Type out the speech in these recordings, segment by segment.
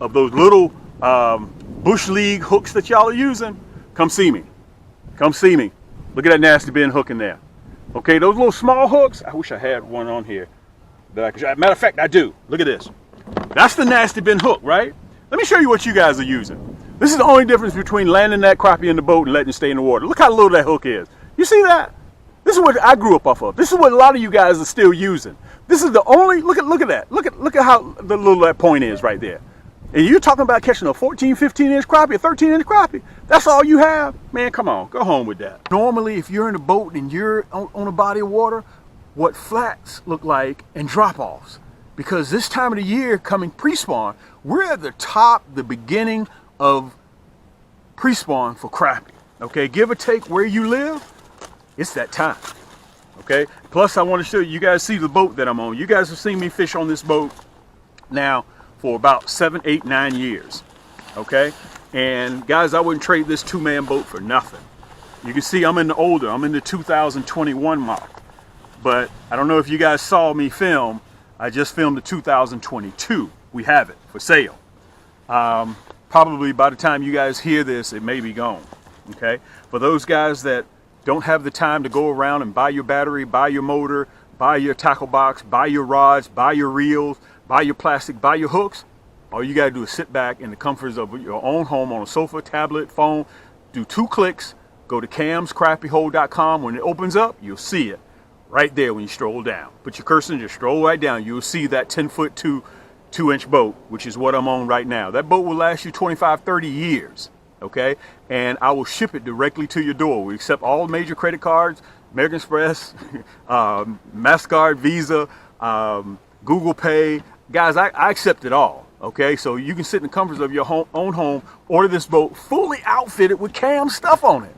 of those little bush league hooks that y'all are using, come see me. Come see me. Look at that nasty bin hook in there. Okay, those little small hooks, I wish I had one on here that I could. Matter of fact, I do. Look at this. That's the nasty bin hook, right? Let me show you what you guys are using. This is the only difference between landing that crappie in the boat and letting it stay in the water. Look how little that hook is. You see that? This is what I grew up off of. This is what a lot of you guys are still using. This is the only, look at that. Look at how the little that point is right there. And you're talking about catching a 14, 15-inch crappie, a 13-inch crappie. That's all you have? Man, come on, go home with that. Normally, if you're in a boat and you're on a body of water, what flats look like and drop-offs. Because this time of the year, coming pre-spawn, we're at the top, the beginning of pre-spawn for crappie. Okay, give or take where you live, it's that time. Okay, plus I want to show you, you guys see the boat that I'm on. You guys have seen me fish on this boat now for about 7, 8, 9 years. Okay, and guys, I wouldn't trade this 2-man boat for nothing. You can see I'm in the 2021 mark. But I don't know if you guys saw me film. I just filmed the 2022. We have it for sale. Probably by the time you guys hear this, it may be gone. Okay, for those guys that don't have the time to go around and buy your battery, buy your motor, buy your tackle box, buy your rods, buy your reels, buy your plastic, buy your hooks, all you gotta do is sit back in the comforts of your own home on a sofa, tablet, phone, do 2 clicks, go to camscrappiehold.com. When it opens up, you'll see it right there when you stroll down. Put your cursor and just stroll right down. You'll see that 10-foot 2-inch boat, which is what I'm on right now. That boat will last you 25, 30 years. Okay, and I will ship it directly to your door. We accept all major credit cards, American Express, MasterCard, Visa, Google Pay. Guys, I accept it all. Okay, so you can sit in the comforts of your own home, order this boat fully outfitted with Cam stuff on it.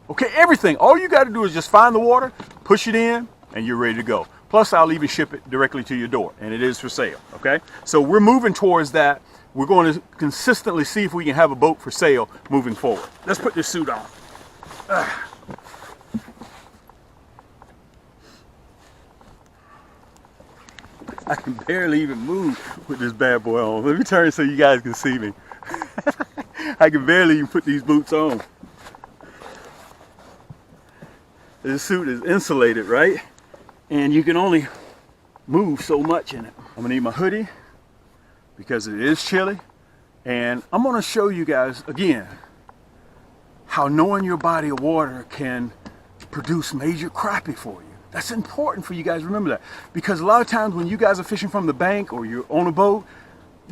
Okay, everything. All you got to do is just find the water, push it in, and you're ready to go. Plus, I'll even ship it directly to your door, and it is for sale. Okay, so we're moving towards that. We're going to consistently see if we can have a boat for sale moving forward. Let's put this suit on. I can barely even move with this bad boy on. Let me turn so you guys can see me. I can barely even put these boots on. This suit is insulated, right? And you can only move so much in it. I'm gonna need my hoodie, because it is chilly, and I'm going to show you guys again how knowing your body of water can produce major crappie for you. That's important for you guys to remember that, because a lot of times when you guys are fishing from the bank or you're on a boat,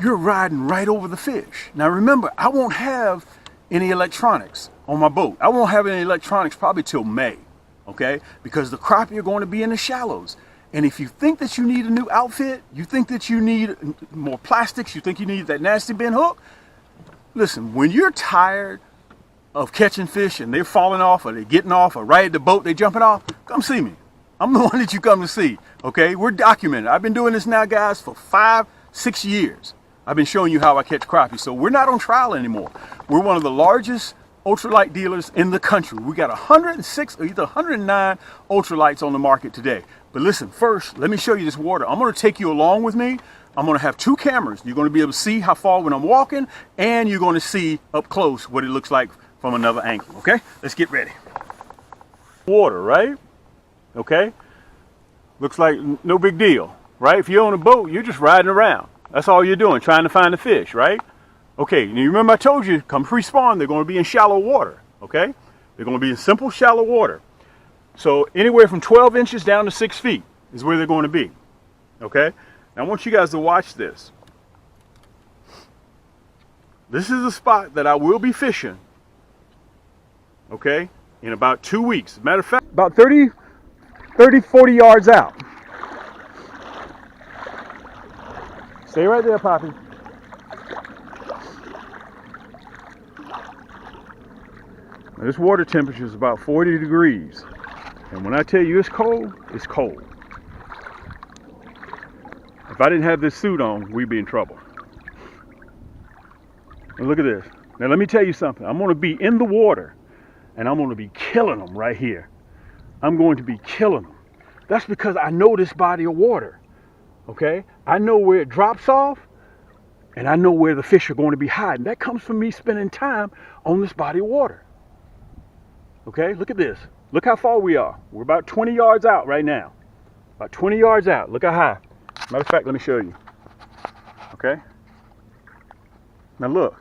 you're riding right over the fish. Now remember, I won't have any electronics on my boat. I won't have any electronics probably till May, okay, because the crappie are going to be in the shallows. And if you think that you need a new outfit, you think that you need more plastics, you think you need that nasty bin hook, listen, when you're tired of catching fish and they're falling off or they're getting off or right at the boat, they're jumping off, come see me. I'm the one that you come to see, okay? We're documented. I've been doing this now, guys, for 5, 6 years. I've been showing you how I catch crappie. So we're not on trial anymore. We're one of the largest ultralight dealers in the country. We got 106 or either 109 ultralights on the market today. But listen, first, let me show you this water. I'm going to take you along with me. I'm going to have 2 cameras. You're going to be able to see how far when I'm walking, and you're going to see up close what it looks like from another angle, okay? Let's get ready. Water, right? Okay? Looks like no big deal, right? If you're on a boat, you're just riding around. That's all you're doing, trying to find the fish, right? Okay, now you remember I told you, come pre-spawn, they're going to be in shallow water, okay? They're going to be in simple shallow water. So anywhere from 12 inches down to 6 feet is where they're going to be, okay? Now I want you guys to watch this. This is a spot that I will be fishing, okay, in about 2 weeks. As a matter of fact, about 30, 40 yards out. Stay right there, Poppy. Now, this water temperature is about 40 degrees. And when I tell you it's cold, it's cold. If I didn't have this suit on, we'd be in trouble. And look at this. Now let me tell you something. I'm going to be in the water, and I'm going to be killing them right here. I'm going to be killing them. That's because I know this body of water. Okay? I know where it drops off, And I know where the fish are going to be hiding. That comes from me spending time on this body of water. Okay, look at this. Look how far we are. We're about 20 yards out right now. About 20 yards out. Look how high. Matter of fact, let me show you. Okay. Now look,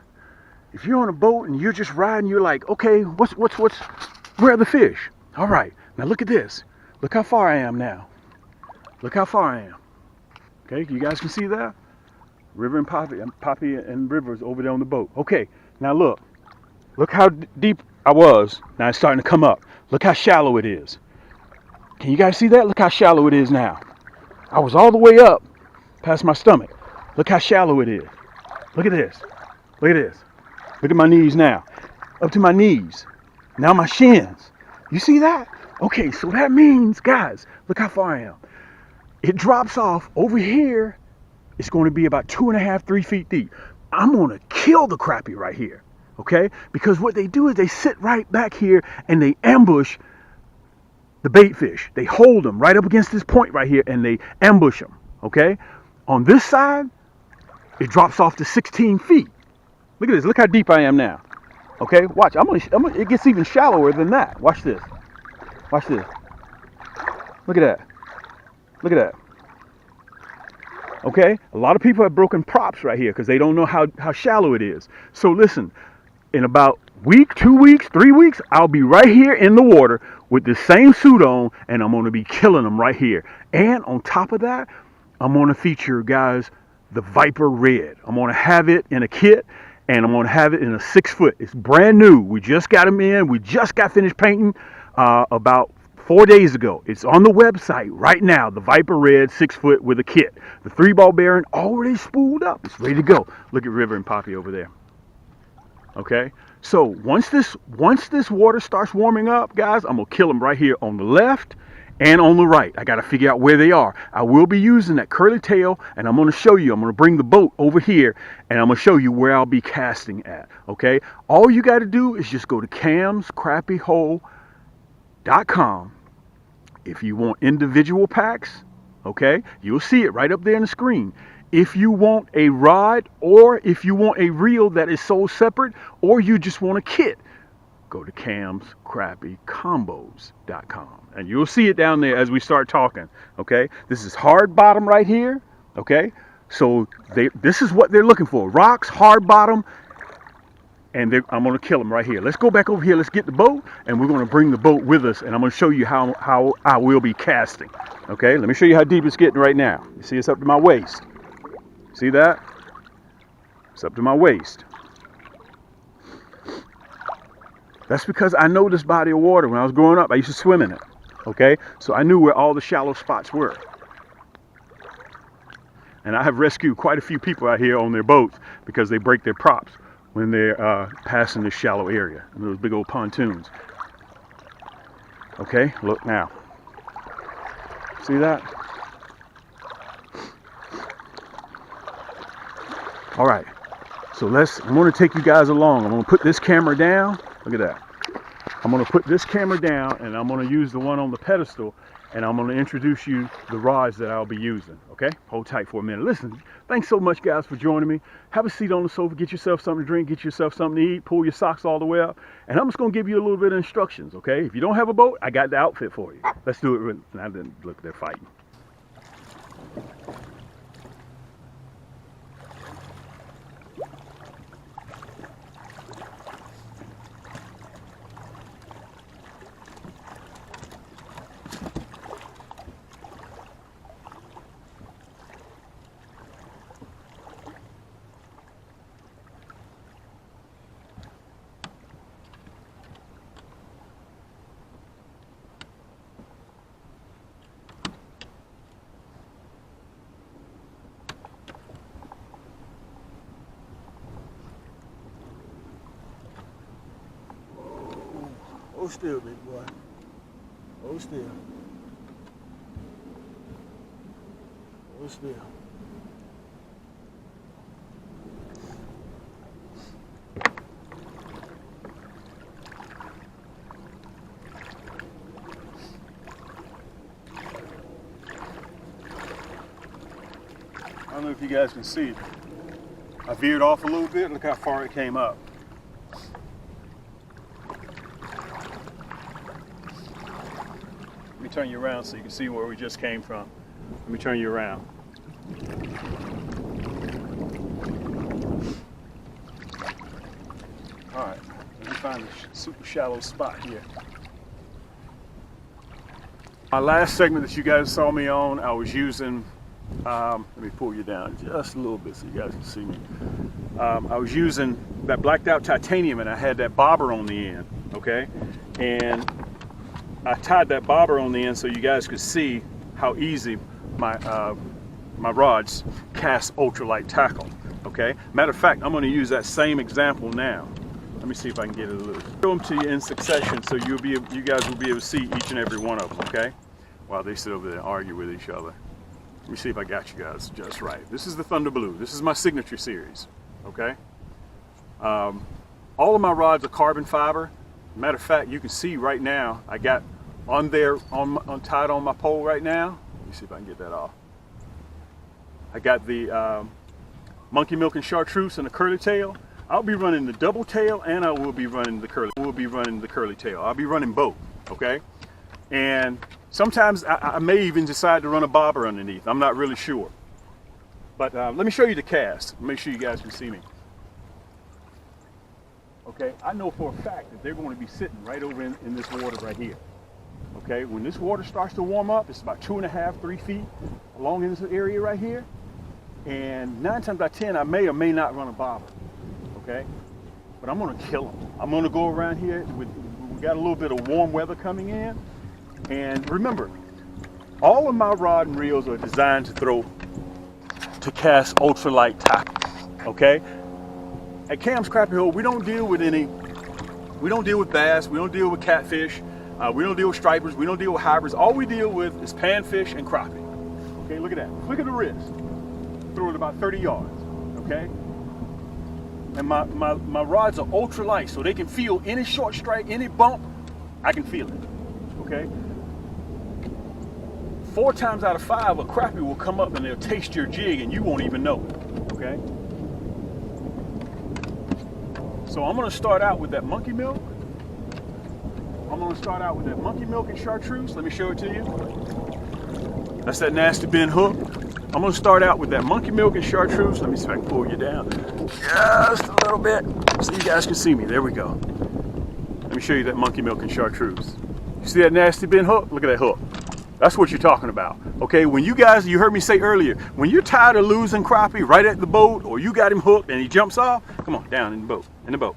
if you're on a boat and you're just riding, you're like, okay, where are the fish? All right, now look at this. Look how far I am now. Look how far I am. Okay, you guys can see that? River and Poppy and River's over there on the boat. Okay, now look. Look how deep I was. Now it's starting to come up. Look how shallow it is. Can you guys see that? Look how shallow it is now. I was all the way up past my stomach. Look how shallow it is. Look at this. Look at this. Look at my knees now. Up to my knees. Now my shins. You see that? Okay, so that means, guys, look how far I am. It drops off over here. It's going to be about 2.5, 3 feet deep. I'm going to kill the crappie right here. Okay? Because what they do is they sit right back here and they ambush the bait fish. They hold them right up against this point right here and they ambush them. Okay? On this side, it drops off to 16 feet. Look at this. Look how deep I am now. Okay? Watch. It gets even shallower than that. Watch this. Watch this. Look at that. Look at that. Okay? A lot of people have broken props right here because they don't know how shallow it is. So listen, in about week, 2 weeks, 3 weeks, I'll be right here in the water with the same suit on, and I'm going to be killing them right here. And on top of that, I'm going to feature, guys, the Viper Red. I'm going to have it in a kit, and I'm going to have it in a 6 foot. It's brand new. We just got them in. We just got finished painting about 4 days ago. It's on the website right now. The Viper Red 6 foot with a kit. The 3-ball bearing already spooled up. It's ready to go. Look at River and Poppy over there. Okay, so once this water starts warming up, guys, I'm gonna kill them right here on the left and on the right. I gotta figure out where they are. I will be using that curly tail, and I'm gonna show you. I'm gonna bring the boat over here, and I'm gonna show you where I'll be casting at. Okay, all you gotta do is just go to camscrappyhole.com. If you want individual packs, okay, you'll see it right up there on the screen. If you want a rod, or if you want a reel that is sold separate, or you just want a kit, go to camscrappycombos.com, and you'll see it down there as we start talking. Okay, this is hard bottom right here. Okay, so this is what they're looking for: rocks, hard bottom, and I'm going to kill them right here. Let's go back over here. Let's get the boat, and we're going to bring the boat with us, and I'm going to show you how I will be casting. Okay, let me show you how deep it's getting right now. You see, it's up to my waist. See that? It's up to my waist. That's because I know this body of water. When I was growing up, I used to swim in it. Okay? So I knew where all the shallow spots were. And I have rescued quite a few people out here on their boats because they break their props when they're passing this shallow area. And those big old pontoons. Okay? Look now. See that? All right, so I'm going to take you guys along. I'm going to put this camera down. Look at that. I'm going to put this camera down, and I'm going to use the one on the pedestal, and I'm going to introduce you the rods that I'll be using, okay? Hold tight for a minute. Listen, thanks so much, guys, for joining me. Have a seat on the sofa. Get yourself something to drink. Get yourself something to eat. Pull your socks all the way up. And I'm just going to give you a little bit of instructions, okay? If you don't have a boat, I got the outfit for you. Let's do it. Now, look, they're fighting. Hold still, big boy. Hold still. Hold still. I don't know if you guys can see. I veered off a little bit. Look how far it came up. Let me turn you around so you can see where we just came from. Let me turn you around. All right, let me find a super shallow spot here. My last segment that you guys saw me on, I was using, let me pull you down just a little bit so you guys can see me. I was using that blacked out titanium, and I had that bobber on the end, okay? And I tied that bobber on the end so you guys could see how easy my rods cast ultralight tackle, okay? Matter of fact, I'm gonna use that same example now. Let me see if I can get it loose. Show them to you in succession so you guys will be able to see each and every one of them, okay? While they sit over there and argue with each other. Let me see if I got you guys just right. This is the Thunder Blue. This is my signature series, okay? All of my rods are carbon fiber. Matter of fact, you can see right now, I got on there, tied on my pole right now. Let me see if I can get that off. I got the monkey milk and chartreuse and the curly tail. I'll be running the double tail, and I will be running the curly tail. I'll be running both, okay? And sometimes I may even decide to run a bobber underneath. I'm not really sure. But let me show you the cast. Make sure you guys can see me. Okay, I know for a fact that they're going to be sitting right over in this water right here. Okay, when this water starts to warm up, it's about 2.5, 3 feet along in this area right here. And 9 times out of 10, I may or may not run a bobber. Okay, but I'm gonna kill them. I'm gonna go around here. We got a little bit of warm weather coming in, and remember, all of my rod and reels are designed to cast ultralight tackle. Okay, at Cam's Crappie Hole, we don't deal with bass, we don't deal with catfish, we don't deal with stripers, we don't deal with hybrids. All we deal with is panfish and crappie. Okay, look at that. Look at the wrist. Throw it about 30 yards. Okay. And my rods are ultra light, so they can feel any short strike, any bump, I can feel it, okay? 4 times out of 5, a crappie will come up and they'll taste your jig and you won't even know it, okay? So I'm gonna start out with that monkey milk. I'm gonna start out with that monkey milk and chartreuse. Let me show it to you. That's that nasty bend hook. I'm gonna start out with that monkey milk and chartreuse. Let me see if I can pull you down just a little bit so you guys can see me. There we go. Let me show you that monkey milk and chartreuse. You see that nasty bend hook? Look at that hook. That's what you're talking about. Okay, when you heard me say earlier, when you're tired of losing crappie right at the boat, or you got him hooked and he jumps off, come on, down in the boat.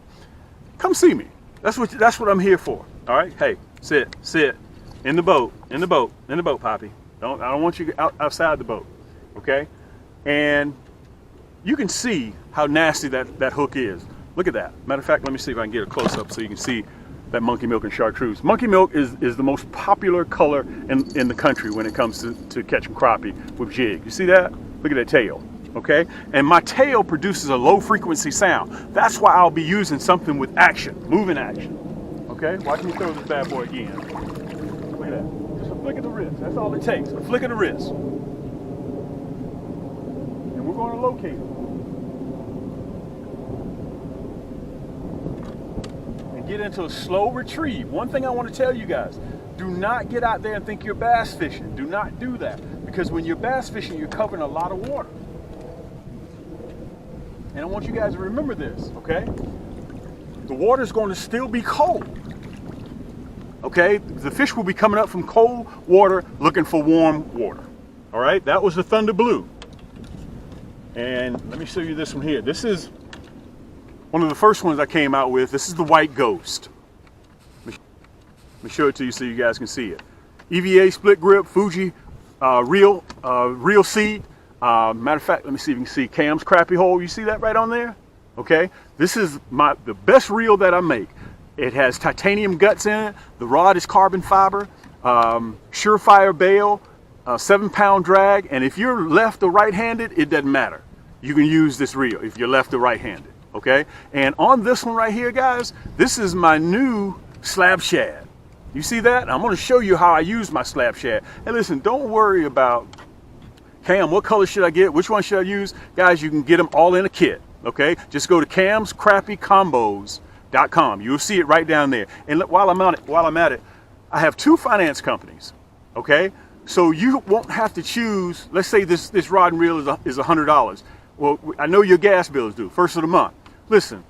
Come see me. That's what I'm here for. All right, hey, sit in the boat, Poppy. I don't want you outside the boat. Okay, and you can see how nasty that hook is. Look at that. Matter of fact, let me see if I can get a close up so you can see that monkey milk and chartreuse. Monkey milk is the most popular color in the country when it comes to catching crappie with jig. You see that? Look at that tail. Okay, and my tail produces a low frequency sound. That's why I'll be using something with action, moving action. Okay, watch me throw this bad boy again. Look at that. Just a flick of the wrist. That's all it takes. A flick of the wrist. We're going to locate them and get into a slow retrieve. One thing I want to tell you guys, do not get out there and think you're bass fishing. Do not do that, because when you're bass fishing, you're covering a lot of water. And I want you guys to remember this, okay? The water's going to still be cold. Okay, the fish will be coming up from cold water looking for warm water. All right, that was the Thunder Blue. And let me show you this one here. This is one of the first ones I came out with. This is the White Ghost. Let me show it to you so you guys can see it. EVA split grip, Fuji reel seat. Matter of fact, let me see if you can see Cam's Crappie Hole. You see that right on there? Okay, this is the best reel that I make. It has titanium guts in it. The rod is carbon fiber, surefire bail, 7-pound drag, and if you're left or right-handed, it doesn't matter. You can use this reel if you're left or right-handed, okay? And on this one right here, guys, this is my new slab shad. You see that? I'm gonna show you how I use my slab shad. And listen, don't worry about, Cam, what color should I get? Which one should I use? Guys, you can get them all in a kit, Okay, just go to camscrappiecombos.com. You'll see it right down there. And look, while I'm at it, I have 2 finance companies. Okay, so you won't have to choose. Let's say this rod and reel is $100. Well, I know your gas bill is due first of the month. Listen,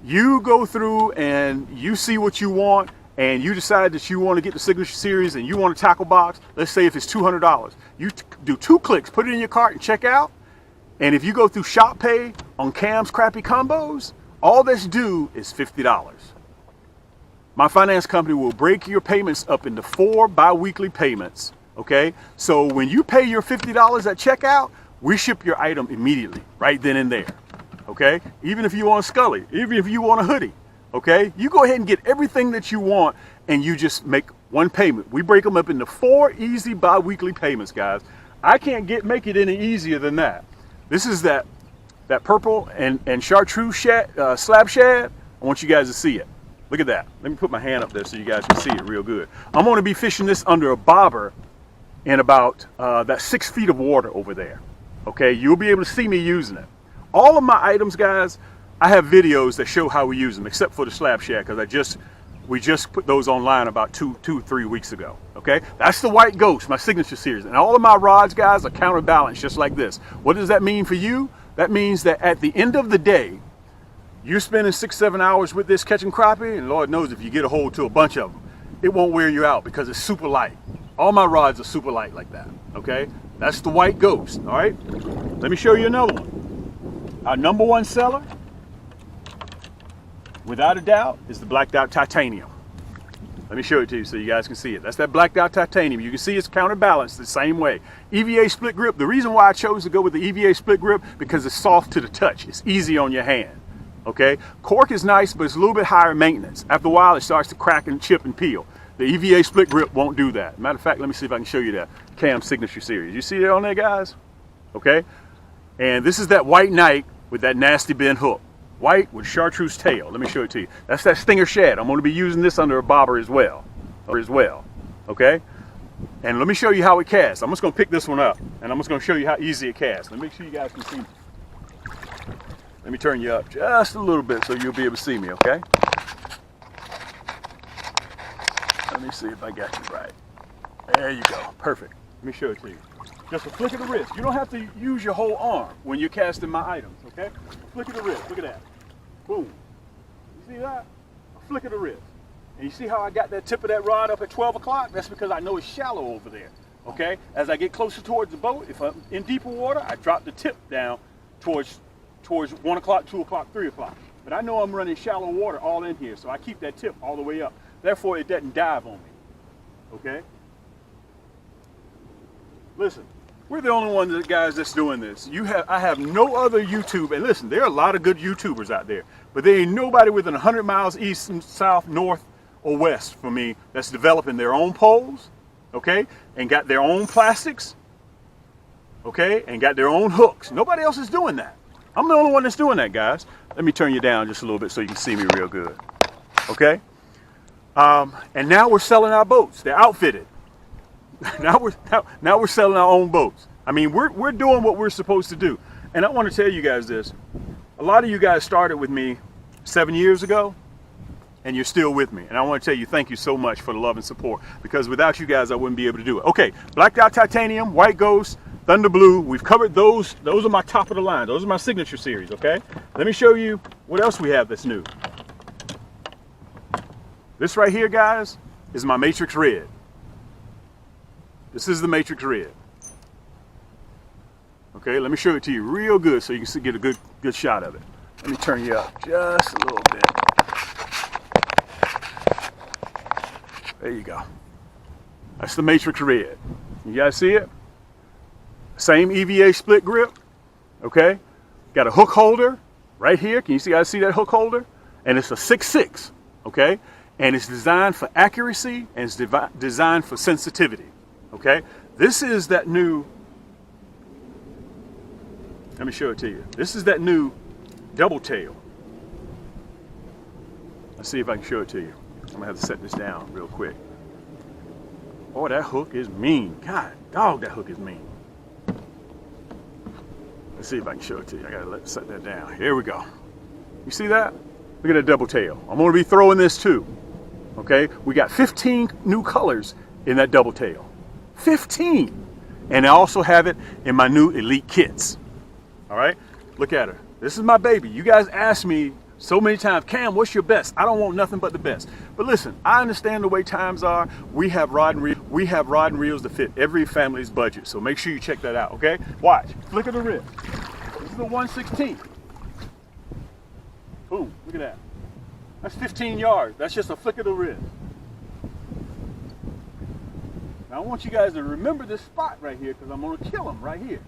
you go through and you see what you want, and you decide that you want to get the Signature Series and you want a tackle box. Let's say if it's $200, you do 2 clicks, put it in your cart and check out. And if you go through Shop Pay on Cam's Crappie Combos, all that's due is $50. My finance company will break your payments up into 4 bi-weekly payments. Okay, so when you pay your $50 at checkout, we ship your item immediately, right then and there. Okay, even if you want a Scully, even if you want a hoodie, okay, you go ahead and get everything that you want, and you just make one payment. We break them up into 4 easy bi-weekly payments, guys. I can't make it any easier than that. This is that purple and chartreuse slab shad. I want you guys to see it. Look at that. Let me put my hand up there so you guys can see it real good. I'm going to be fishing this under a bobber in about that 6 feet of water over there. Okay, you'll be able to see me using it. All of my items, guys, I have videos that show how we use them, except for the slab shad, because we just put those online about 3 weeks ago. Okay, that's the White Ghost, my Signature Series, and all of my rods, guys, are counterbalanced just like this. What does that mean for you? That means that at the end of the day, you're spending 6-7 hours with this catching crappie, and Lord knows if you get a hold to a bunch of them, it won't wear you out because it's super light. All my rods are super light like that. Okay, that's the White Ghost. All right, let me show you another one. Our #1 seller, without a doubt, is the blacked out titanium. Let me show it to you so you guys can see it. That's that blacked out titanium. You can see it's counterbalanced the same way. EVA split grip. The reason why I chose to go with the EVA split grip, because it's soft to the touch. It's easy on your hand. Okay, cork is nice, but it's a little bit higher maintenance. After a while, it starts to crack and chip and peel. The EVA split grip won't do that. Matter of fact, let me see if I can show you that Cam Signature Series. You see it on there, guys? Okay, and this is that white knight with that nasty bend hook. White with chartreuse tail. Let me show it to you. That's that Stinger shad. I'm going to be using this under a bobber as well. Okay, and let me show you how it casts. I'm just going to pick this one up, and I'm just going to show you how easy it casts. Let me make sure you guys can see. Let me turn you up just a little bit so you'll be able to see me, okay? Let me see if I got you right. There you go. Perfect. Let me show it to you. Just a flick of the wrist. You don't have to use your whole arm when you're casting my items, okay? Flick of the wrist. Look at that. Boom. You see that? A flick of the wrist. And you see how I got that tip of that rod up at 12 o'clock? That's because I know it's shallow over there, okay? As I get closer towards the boat, if I'm in deeper water, I drop the tip down towards 1 o'clock, 2 o'clock, 3 o'clock. But I know I'm running shallow water all in here, so I keep that tip all the way up. Therefore, it doesn't dive on me, okay? Listen, we're the only ones, guys, that's doing this. I have no other YouTube, and listen, there are a lot of good YouTubers out there, but there ain't nobody within 100 miles east and south, north, or west from me that's developing their own poles, okay, and got their own plastics, okay, and got their own hooks. Nobody else is doing that. I'm the only one that's doing that, guys. Let me turn you down just a little bit so you can see me real good. Okay? And now we're selling our boats. They're outfitted. now we're selling our own boats. I mean, we're doing what we're supposed to do. And I want to tell you guys this. A lot of you guys started with me 7 years ago, and you're still with me. And I want to tell you thank you so much for the love and support, because without you guys, I wouldn't be able to do it. Okay, blacked out titanium, White Ghost, Thunder Blue, we've covered those. Those are my top of the line. Those are my Signature Series, okay? Let me show you what else we have that's new. This right here, guys, is my Matrix Red. This is the Matrix Red. Okay, let me show it to you real good so you can get a good shot of it. Let me turn you up just a little bit. There you go. That's the Matrix Red. You guys see it? Same EVA split grip, okay? Got a hook holder right here. Can you see? I see that hook holder? And it's a 6.6, okay? And it's designed for accuracy and it's designed for sensitivity, okay? This is that new, let me show it to you. This is that new double tail. Let's see if I can show it to you. I'm gonna have to set this down real quick. Oh, that hook is mean. God, dog, that hook is mean. Let's see if I can show it to you. I gotta set that down. Here we go. You see that? Look at that double tail. I'm gonna be throwing this too. Okay, we got 15 new colors in that double tail. 15. And I also have it in my new elite kits. All right, look at her. This is my baby. You guys asked me so many times, Cam, what's your best? I don't want nothing but the best. But listen, I understand the way times are. We have rod and reels to fit every family's budget. So make sure you check that out, okay? Watch, flick of the wrist. This is the 1/16. Boom, look at that. That's 15 yards. That's just a flick of the wrist. Now I want you guys to remember this spot right here because I'm gonna kill them right here.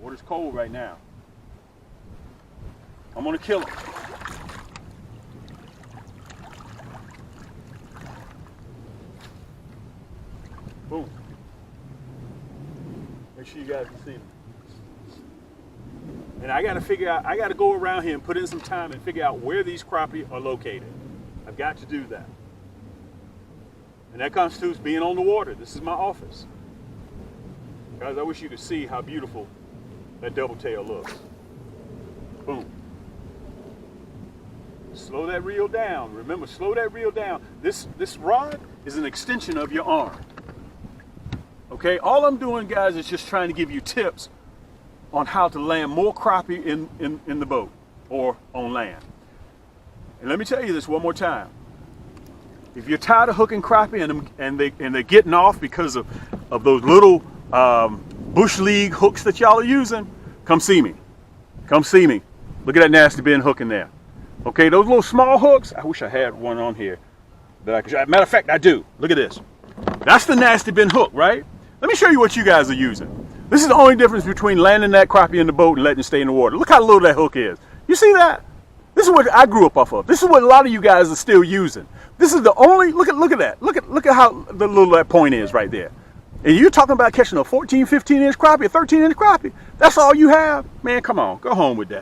Water's cold right now. I'm gonna kill them. Boom. Make sure you guys can see them. And I gotta go around here and put in some time and figure out where these crappie are located. I've got to do that. And that constitutes being on the water. This is my office. Guys, I wish you could see how beautiful that double tail looks. Boom. Slow that reel down. Remember, slow that reel down. This rod is an extension of your arm. Okay, all I'm doing, guys, is just trying to give you tips on how to land more crappie in the boat or on land. And let me tell you this one more time. If you're tired of hooking crappie and they're getting off because of those little bush league hooks that y'all are using, come see me. Come see me. Look at that nasty bin hook in there. Okay, those little small hooks, I wish I had one on here that I could show. Matter of fact, I do. Look at this. That's the nasty bin hook, right? Let me show you what you guys are using. This is the only difference between landing that crappie in the boat and letting it stay in the water. Look how little that hook is. You see that? This is what I grew up off of. This is what a lot of you guys are still using. This is the only, look at that. Look at how the little that point is right there. And you're talking about catching a 14, 15 inch crappie, a 13 inch crappie. That's all you have? Man, come on, go home with that.